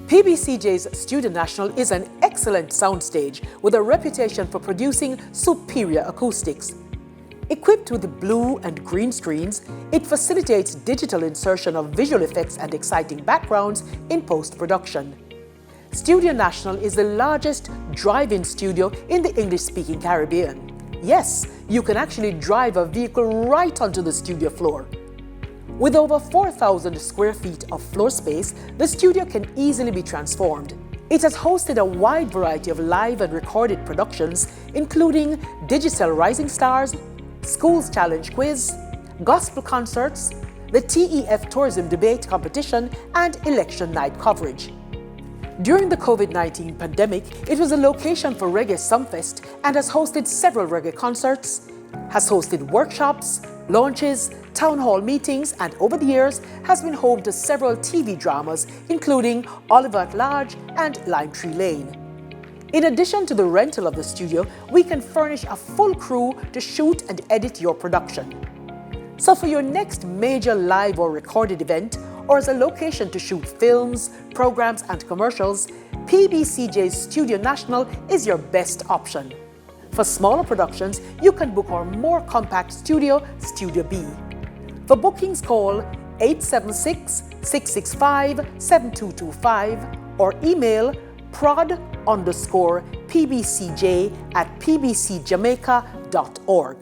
PBCJ's Studio National is an excellent soundstage with a reputation for producing superior acoustics. Equipped with blue and green screens, it facilitates digital insertion of visual effects and exciting backgrounds in post-production. Studio National is the largest drive-in studio in the English-speaking Caribbean. Yes, you can actually drive a vehicle right onto the studio floor. With over 4,000 square feet of floor space, the studio can easily be transformed. It has hosted a wide variety of live and recorded productions, including Digicel Rising Stars, Schools Challenge Quiz, gospel concerts, the TEF Tourism Debate Competition, and election night coverage. During the COVID-19 pandemic, it was a location for Reggae Sumfest and has hosted several reggae concerts, has hosted workshops, launches, town hall meetings, and over the years has been home to several TV dramas, including Oliver at Large and Lime Tree Lane. In addition to the rental of the studio, we can furnish a full crew to shoot and edit your production. So for your next major live or recorded event, or as a location to shoot films, programs, and commercials, PBCJ's Studio National is your best option. For smaller productions, you can book our more compact studio, Studio B. For bookings, call 876-665-7225 or email prod_PBCJ@pbcjamaica.org.